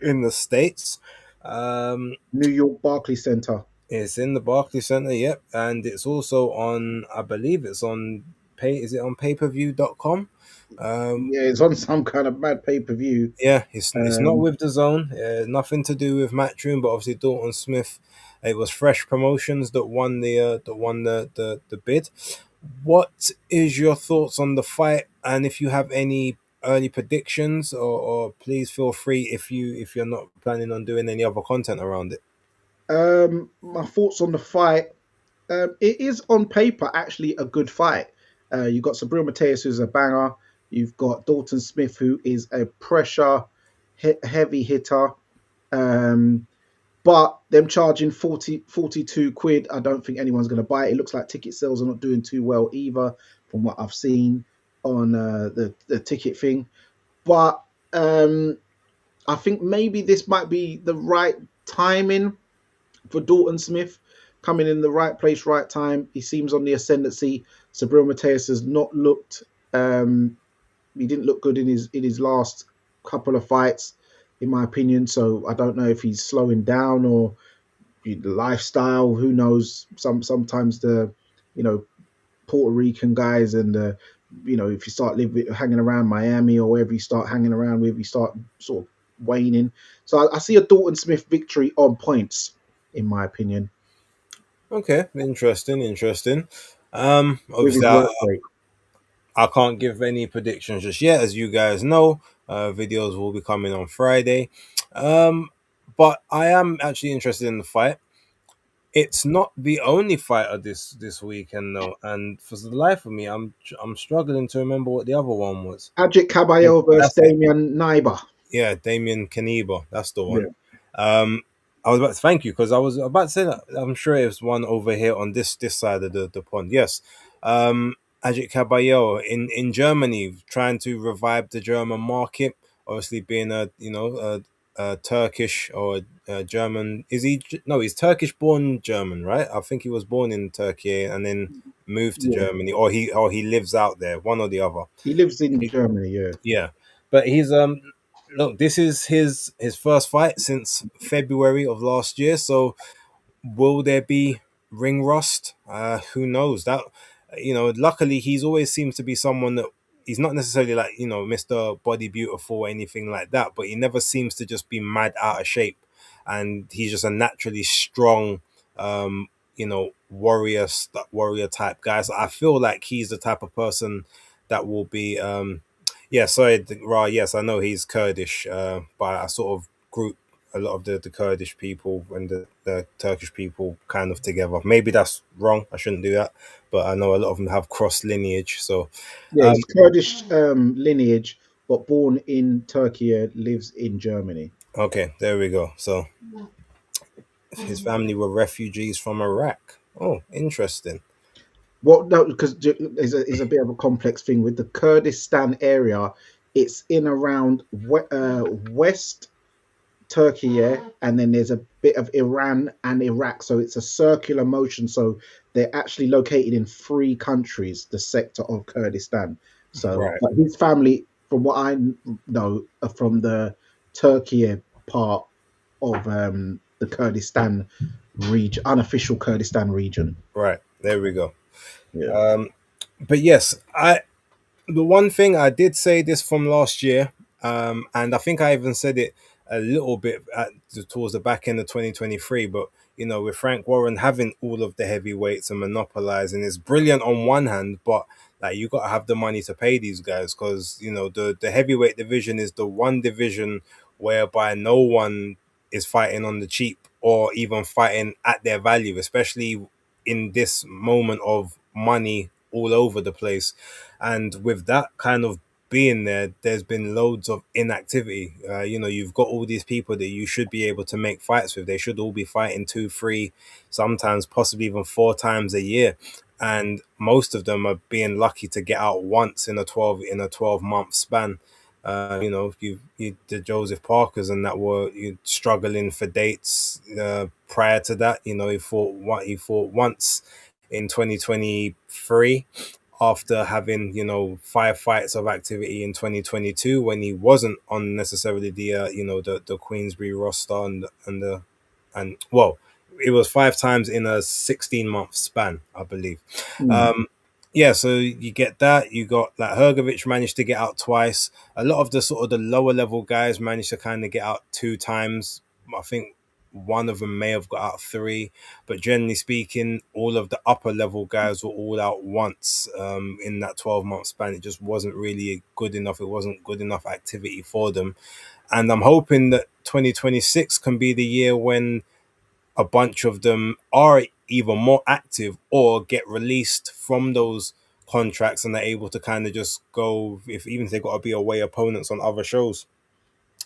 in the States. New York Barclays Center. It's in the Barclays Center, yep, and it's also on. I believe it's on pay. Is it on payperview.com? Yeah, it's on some kind of mad pay-per-view. Yeah, it's not with the Zone. Nothing to do with Matchroom, but obviously Dalton Smith. It was Fresh Promotions that won the bid. What is your thoughts on the fight? And if you have any early predictions, or please feel free if you're not planning on doing any other content around it. My thoughts on the fight. It is on paper actually a good fight. You've got Subriel Matias, who's a banger. You've got Dalton Smith, who is a pressure heavy hitter. But them charging 42 quid, I don't think anyone's going to buy it. It looks like ticket sales are not doing too well either, from what I've seen on the ticket thing. But I think maybe this might be the right timing for Dalton Smith, coming in the right place, right time. He seems on the ascendancy. Subriel Matias has not looked. He didn't look good in his last couple of fights, in my opinion. So I don't know if he's slowing down or the lifestyle. Who knows? Sometimes the Puerto Rican guys and if you start hanging around Miami or wherever you start hanging around with, you start sort of waning. So I see a Dalton Smith victory on points, in my opinion. Okay, interesting. With his Obviously, work rate. I can't give any predictions just yet, as you guys know. Videos will be coming on Friday. But I am actually interested in the fight. It's not the only fight of this weekend though, and for the life of me, I'm struggling to remember what the other one was. Agit Caballero versus That's it. Damian Naiba. Yeah, Damien Kaneba, that's the one. Yeah. I was about to thank you because I was about to say that I'm sure it was one over here on this side of the pond. Yes, Ajit Caballero in Germany, trying to revive the German market. Obviously, being a Turkish or a German. Is he? No, he's Turkish born German, right? I think he was born in Turkey and then moved to Yeah. Germany, or he lives out there, one or the other. He lives in Germany, yeah. Yeah, but he's look, this is his first fight since February of last year. So will there be ring rust? Who knows? That luckily he's always seems to be someone that he's not necessarily like Mr. Body Beautiful or anything like that, but he never seems to just be mad out of shape, and he's just a naturally strong, warrior type guy. So I feel like he's the type of person that will be. Yeah, sorry, Ra. Yes, I know he's Kurdish, but I sort of group a lot of the Kurdish people and the Turkish people kind of together. Maybe that's wrong. I shouldn't do that. But I know a lot of them have cross lineage. So, Yeah, um, he's Kurdish lineage, but born in Turkey, lives in Germany. okay, there we go. So his family were refugees from Iraq. Oh, interesting. Well, no, because it's a bit of a complex thing with the Kurdistan area. It's in around West Turkey, yeah, and then there's a bit of Iran and Iraq. So it's a circular motion. So they're actually located in three countries, the sector of Kurdistan. So, Right, but his family, from what I know, are from the Turkey part of the Kurdistan region, unofficial Kurdistan region. right. There we go. Yeah. Um, but yes, the one thing I did say this from last year, and I think I even said it a little bit towards the back end of 2023. But with Frank Warren having all of the heavyweights and monopolizing, is brilliant on one hand, but like you got to have the money to pay these guys because the heavyweight division is the one division whereby no one is fighting on the cheap or even fighting at their value, especially in this moment of money all over the place. And with that kind of being there, there's been loads of inactivity. You've got all these people that you should be able to make fights with. They should all be fighting two, three, sometimes possibly even four times a year. And most of them are being lucky to get out once in a 12-month span. You the Joseph Parkers and that were you struggling for dates prior to that. He fought once in 2023 after having five fights of activity in 2022 when he wasn't on necessarily the Queensbury roster and well, it was five times in a 16-month span, I believe. Mm. Yeah, so you get that. You got like Hergovich managed to get out twice. A lot of the sort of the lower level guys managed to kind of get out two times. I think one of them may have got out three, but generally speaking, all of the upper level guys were all out once in that 12-month span. It just wasn't really good enough. It wasn't good enough activity for them. And I'm hoping that 2026 can be the year when a bunch of them are either more active or get released from those contracts and they're able to kind of just go if even if they got to be away opponents on other shows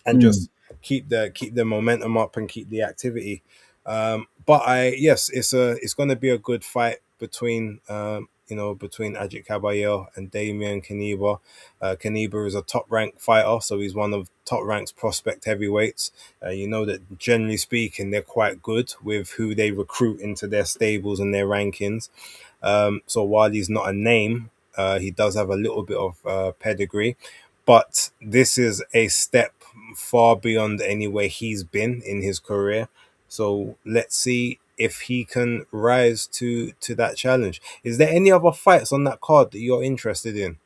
and Mm. just keep the momentum up and keep the activity. But it's going to be a good fight between between Ajit Caballero and Damian Kaniba. Kaniba is a top ranked fighter, so he's one of top ranked prospect heavyweights. You know that generally speaking, they're quite good with who they recruit into their stables and their rankings. So while he's not a name, he does have a little bit of pedigree. But this is a step far beyond anywhere he's been in his career. So let's see if he can rise to that challenge. Is there any other fights on that card that you're interested in?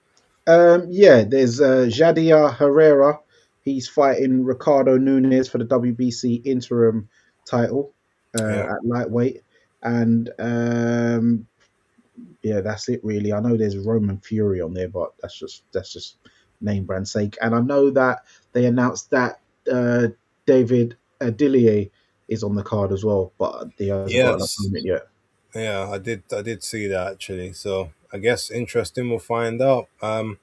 Yeah, there's Jadia Herrera. He's fighting Ricardo Nunez for the WBC interim title Yeah. at lightweight, and yeah, that's it really. I know there's Roman Fury on there, but that's just name brand sake. And I know that they announced that David Adilier is on the card as well, but he hasn't got an Yes. opponent yet. Yeah, I did see that actually. So I guess interesting. We'll find out. But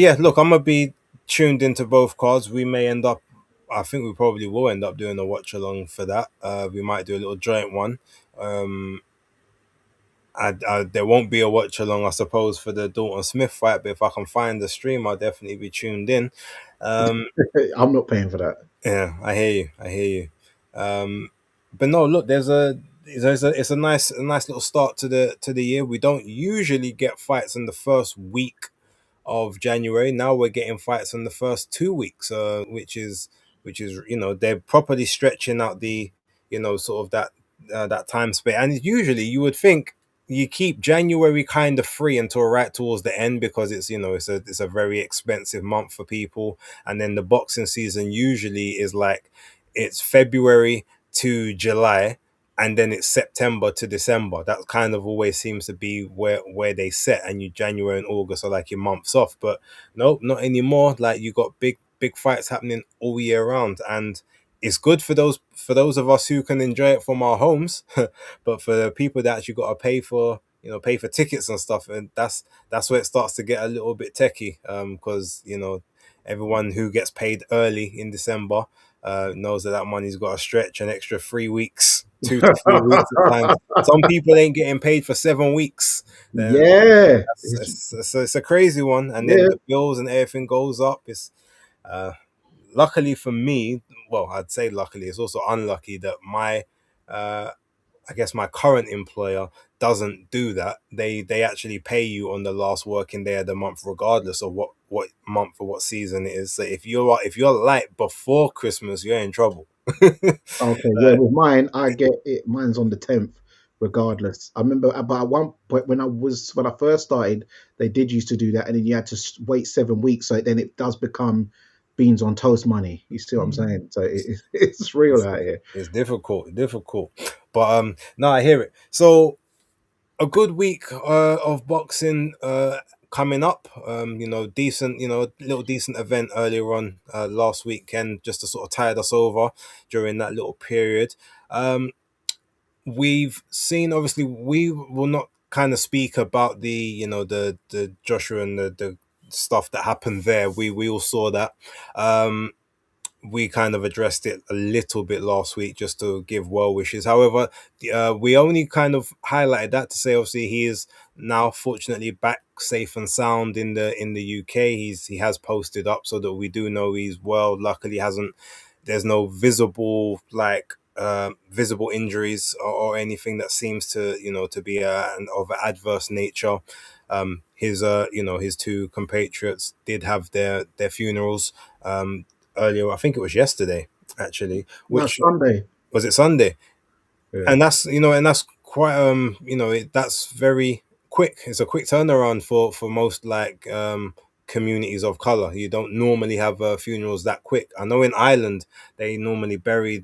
yeah, look, I'm gonna be tuned into both cards. We may end up. I think we probably will end up doing a watch along for that. We might do a little joint one. Um, there won't be a watch along, I suppose, for the Dalton Smith fight. But if I can find the stream, I'll definitely be tuned in. Um, I'm not paying for that. Yeah, I hear you. I hear you. But no, look, it's a nice little start to the year. We don't usually get fights in the first week of January. Now we're getting fights on the first 2 weeks, which is they're properly stretching out the sort of that time space. And usually you would think you keep January kind of free until right towards the end, because it's a very expensive month for people, and then the boxing season usually is like it's February to July, and then it's September to December. That kind of always seems to be where they set, and you January and August are like your months off. But nope, not anymore. Like, you got big fights happening all year round, and it's good for those of us who can enjoy it from our homes. But for the people that actually got to pay for tickets and stuff, and that's where it starts to get a little bit techie, because everyone who gets paid early in December knows that money's got to stretch an extra 3 weeks, 2 to 3 weeks at times. Some people ain't getting paid for 7 weeks. Yeah, It's a crazy one, and then yeah. the bills and everything goes up. It's luckily for me, well, I'd say luckily, it's also unlucky that uh, I guess my current employer doesn't do that. They actually pay you on the last working day of the month, regardless of what month or what season it is. So if you're light before Christmas, you're in trouble. Okay, yeah. With mine, I get it. Mine's on the 10th, regardless. I remember about one point when I first started, they did used to do that, and then you had to wait 7 weeks. So then it does become beans on toast money. You see what I'm saying? So it's real out here. It's difficult, but no, I hear it. So a good week of boxing coming up. Decent, little decent event earlier on last weekend, just to sort of tide us over during that little period. We've seen, obviously, we will not kind of speak about the Joshua and the stuff that happened there. We all saw that. We kind of addressed it a little bit last week just to give well wishes. However, we only kind of highlighted that to say, obviously, he is now fortunately back safe and sound in the UK. He has posted up so that we do know he's well. Luckily, there's no visible visible injuries or anything that seems to be of an adverse nature. His two compatriots did have their funerals earlier. I think it was yesterday, actually. No, Which Sunday. was it, Sunday? Yeah. And that's quite that's very quick. It's a quick turnaround for most communities of color. You don't normally have funerals that quick. I know in Ireland they normally bury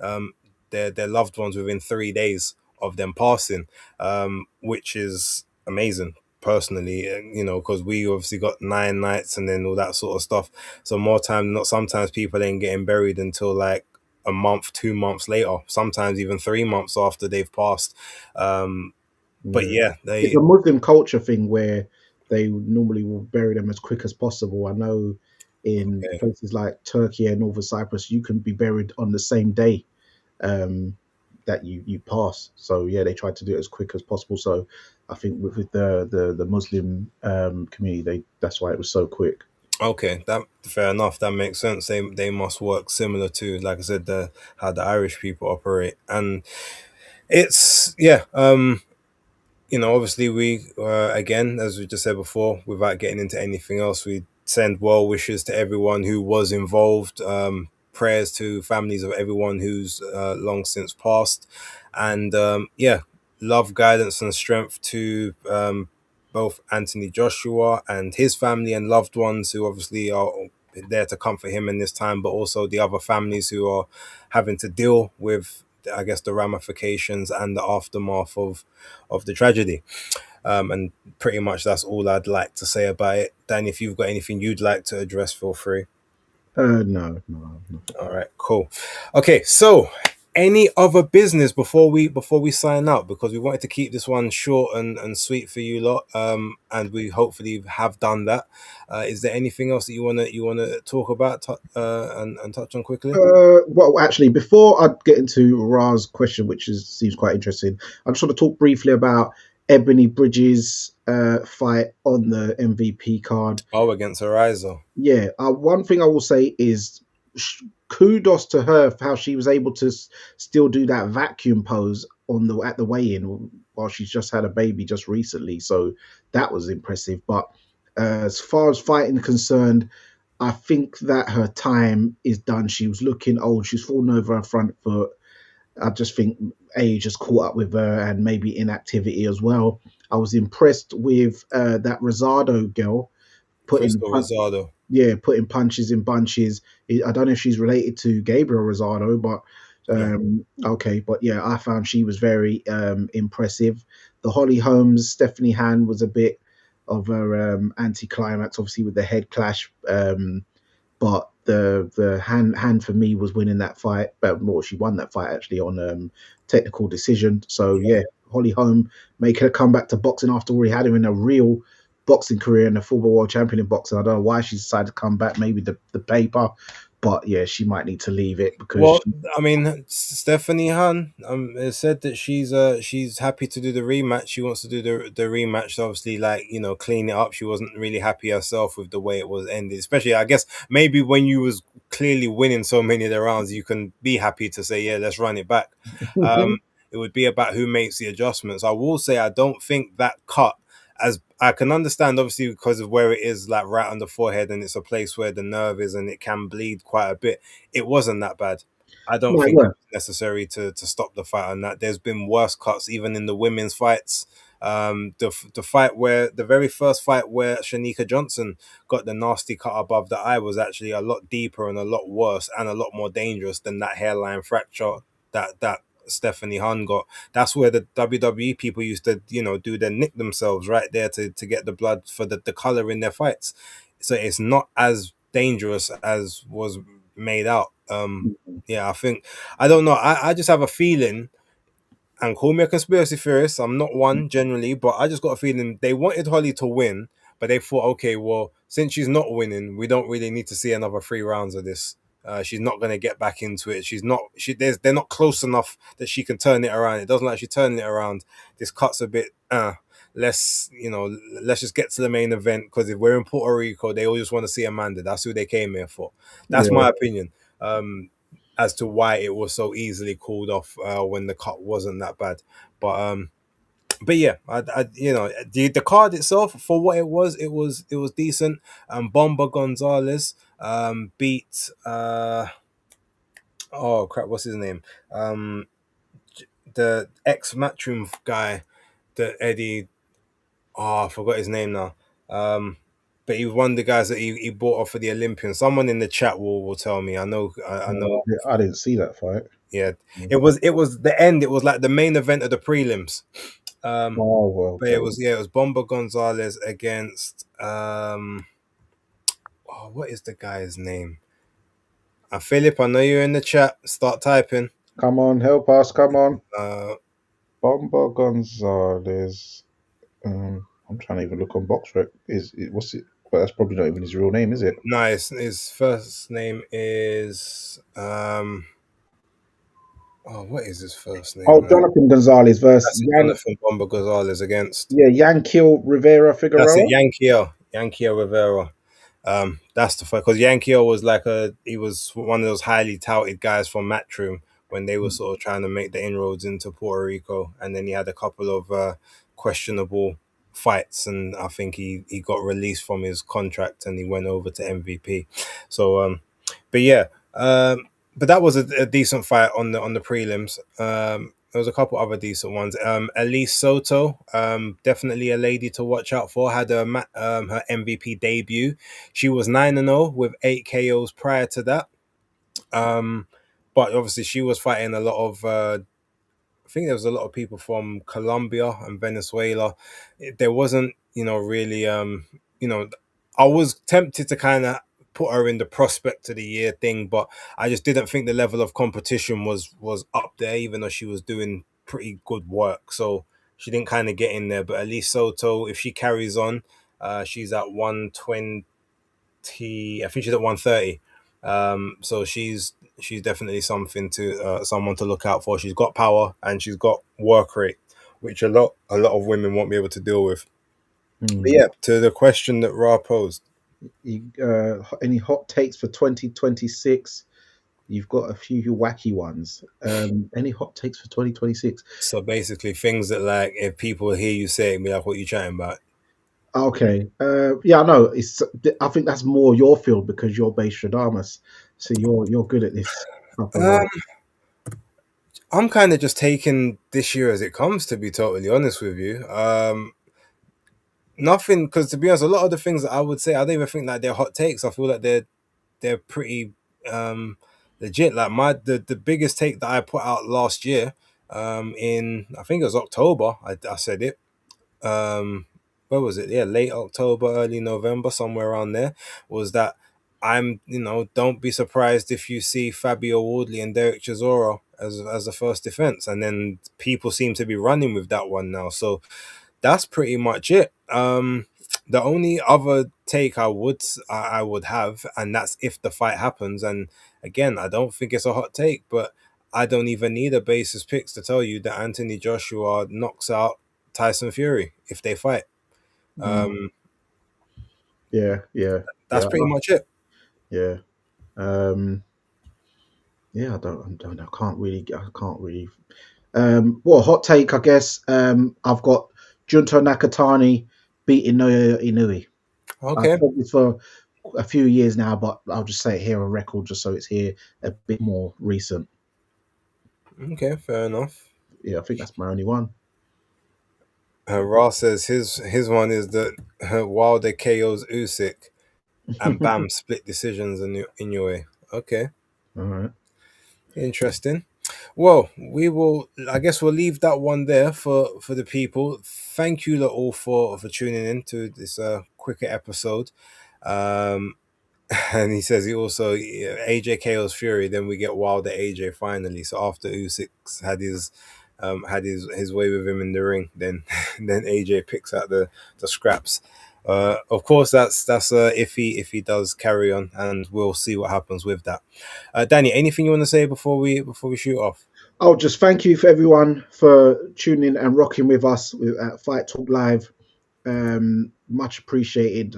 um their loved ones within 3 days of them passing, which is amazing personally, because we obviously got 9 nights and then all that sort of stuff. So more time than not, sometimes people ain't getting buried until like a month, 2 months later, sometimes even 3 months after they've passed. But Yeah. yeah, It's they a Muslim culture thing where they normally will bury them as quick as possible. I know in okay. places like Turkey and Northern Cyprus, you can be buried on the same day um, that you pass. So yeah, they try to do it as quick as possible. So I think with the Muslim community, that's why it was so quick. Okay, that fair enough. That makes sense. They must work similar to, like I said, the how the Irish people operate, and it's yeah. Obviously, we again, as we just said before, without getting into anything else, we send well wishes to everyone who was involved. Prayers to families of everyone who's long since passed, and yeah, love, guidance, and strength to both Anthony Joshua and his family and loved ones who obviously are there to comfort him in this time, but also the other families who are having to deal with, I guess, the ramifications and the aftermath of the tragedy. And pretty much that's all I'd like to say about it. Dan, if you've got anything you'd like to address, feel free. No, no. All right, cool. Okay, so any other business before we sign out, because we wanted to keep this one short and sweet for you lot, and we hopefully have done that. Is there anything else that you wanna talk about, and touch on quickly? Well, actually, before I get into Ra's question, seems quite interesting, I just want to talk briefly about Ebony Bridges' fight on the MVP card. Oh, against Ariza. Yeah, one thing I will say is kudos to her for how she was able to still do that vacuum pose at the weigh-in while she's just had a baby just recently. So that was impressive. But As far as fighting concerned, I think that her time is done. She was looking old. She's fallen over her front foot. I just think age has caught up with her and maybe inactivity as well. I was impressed with that Rosado girl putting Crystal Rosado. yeah, putting punches in bunches. I don't know if she's related to Gabriel Rosado, but No. okay. But yeah, I found she was very impressive. The Holly Holmes, Stephanie Han was a bit of a anticlimax, obviously with the head clash. But the hand for me was winning that fight. But more, she won that fight actually on technical decision. So yeah, Holly Holm making a comeback to boxing after we had him in a real boxing career and a former world champion in boxing. I don't know why she decided to come back. Maybe the paper, but yeah, she might need to leave it because Well, I mean, Stephanie Han it said that she's happy to do the rematch. She wants to do the rematch. Obviously, like, clean it up. She wasn't really happy herself with the way it was ended. Especially, I guess maybe when you was clearly winning so many of the rounds, you can be happy to say, yeah, let's run it back. It would be about who makes the adjustments. I will say I don't think that cut, as I can understand, obviously because of where it is, like right on the forehead, and it's a place where the nerve is, and it can bleed quite a bit. It wasn't that bad. I don't no, it think weren't. it's necessary to stop the fight on that. There's been worse cuts, even in the women's fights. The fight where the very first fight where Shanika Johnson got the nasty cut above the eye was actually a lot deeper and a lot worse and a lot more dangerous than that hairline fracture that Stephanie Han got. That's where the WWE people used to, do their nick themselves right there to get the blood for the color in their fights. So it's not as dangerous as was made out. Yeah, I don't know. I just have a feeling, and call me a conspiracy theorist. I'm not one generally, but I just got a feeling they wanted Holly to win, but they thought, okay, well, since she's not winning, we don't really need to see another 3 rounds of this. She's not going to get back into it. She's not. They're not close enough that she can turn it around. It doesn't like she's turning it around. This cut's a bit. Let's let's just get to the main event, because if we're in Puerto Rico, they all just want to see Amanda. That's who they came here for. That's Yeah. my opinion. As to why it was so easily called off when the cut wasn't that bad. But yeah, the card itself, for what it was decent. Bomba Gonzalez beat oh crap, what's his name? The ex Matchroom guy, the Eddie. Oh, I forgot his name now. But he was one of the guys that he bought off for the Olympians. Someone in the chat will tell me. I know. I didn't see that fight. Yeah, it was the end. It was like the main event of the prelims. Oh well, But okay. it was Bomba Gonzalez against what is the guy's name? Philip, I know you're in the chat. Start typing. Come on, help us. Come on, Uh, Bomba Gonzalez. I'm trying to even look on BoxRec. What's it? Well, that's probably not even his real name, is it? nice. His first name is what is his first name, Oh, man? Jonathan Gonzalez versus That's it, Jonathan Bomba Gonzalez against. Yeah, Yankiel Rivera That's Figueroa. it, Yankee Rivera. That's the fuck, because Yankee was he was one of those highly touted guys from Matchroom when they were sort of trying to make the inroads into Puerto Rico, and then he had a couple of questionable fights, and I think he got released from his contract and he went over to MVP. So but yeah, but that was a decent fight on the prelims. There was a couple other decent ones. Elise Soto, definitely a lady to watch out for. Had her MVP debut. She was 9-0 with 8 KOs prior to that. But obviously she was fighting a lot of. I think there was a lot of people from Colombia and Venezuela. There wasn't, really. I was tempted to kind of put her in the prospect of the year thing, but I just didn't think the level of competition was up there, even though she was doing pretty good work. So she didn't kind of get in there. But at least Soto, if she carries on, she's at 120. I think she's at 130. So she's definitely someone to look out for. She's got power and she's got work rate, which a lot of women won't be able to deal with. But yeah, to the question that Ra posed. Any hot takes for 2026? You've got a few wacky ones. Any hot takes for 2026? So basically, things that, like, if people hear you say it, be like, "What you chatting about?" Okay. Yeah, I know. I think that's more your field because you're based Stradamus, so you're good at this type of Um, I'm kind of just taking this year as it comes, to be totally honest with you. Nothing, because to be honest, a lot of the things that I would say, I don't even think that they're hot takes. I feel like they're pretty um legit. Like the biggest take that I put out last year, in I think it was October. I said it. Um, where was it? Yeah, late October, early November, somewhere around there. Was that don't be surprised if you see Fabio Wardley and Derek Chisora as a first defense, and then people seem to be running with that one now. So that's pretty much it. The only other take I would have, and that's if the fight happens. And again, I don't think it's a hot take, but I don't even need a basis picks to tell you that Anthony Joshua knocks out Tyson Fury if they fight. Mm, Um, yeah, yeah, that's yeah, pretty much it. yeah. Um, yeah, I can't really, Well, hot take, I guess. I've got Junto Nakatani beating Noya Inoue. I've Okay, said this for a few years now, but I'll just say it here on record, just so it's here a bit more recent. okay, fair enough. Yeah, I think that's my only one. Ra says his one is that Wilder KOs Usyk and bam, split decisions in your way. Okay, All right. interesting. Well, we will. I guess we'll leave that one there for the people. Thank you lot all for tuning in to this quicker episode. Um, and he says he also, yeah, AJ KO's Fury. Then we get Wilder AJ finally. So after Usyk had his way with him in the ring, then then AJ picks out the scraps. Of course, that's if he does carry on, and we'll see what happens with that. Danny, anything you want to say before we shoot off? Oh, just thank you for everyone for tuning and rocking with us at Fight Talk Live. Much appreciated.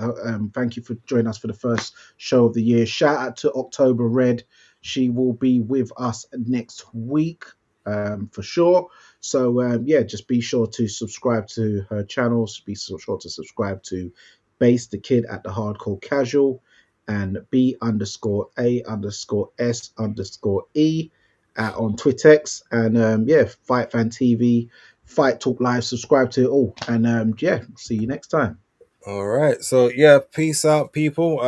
Thank you for joining us for the first show of the year. Shout out to October Red. She will be with us next week, for sure. So yeah, just be sure to subscribe to her channels. Be sure to subscribe to Base the Kid at the Hardcore Casual and B_A_S_E on Twittex, and yeah, Fight Fan TV, Fight Talk Live. Subscribe to it all, and yeah, see you next time. All right. So yeah, peace out, people.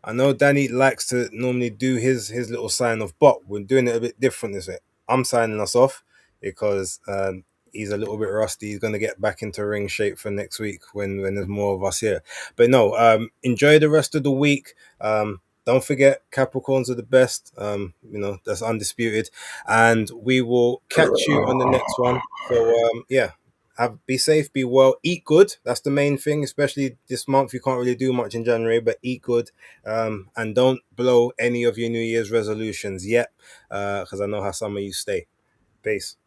I know Danny likes to normally do his little sign off, but we're doing it a bit different this week. I'm signing us off because he's a little bit rusty. He's gonna get back into ring shape for next week when there's more of us here. But no, enjoy the rest of the week. Don't forget Capricorns are the best. That's undisputed, and we will catch you on the next one. So yeah, be safe, be well, eat good. That's the main thing, especially this month. You can't really do much in January, but eat good, and don't blow any of your New Year's resolutions yet, because I know how some of you stay. Peace.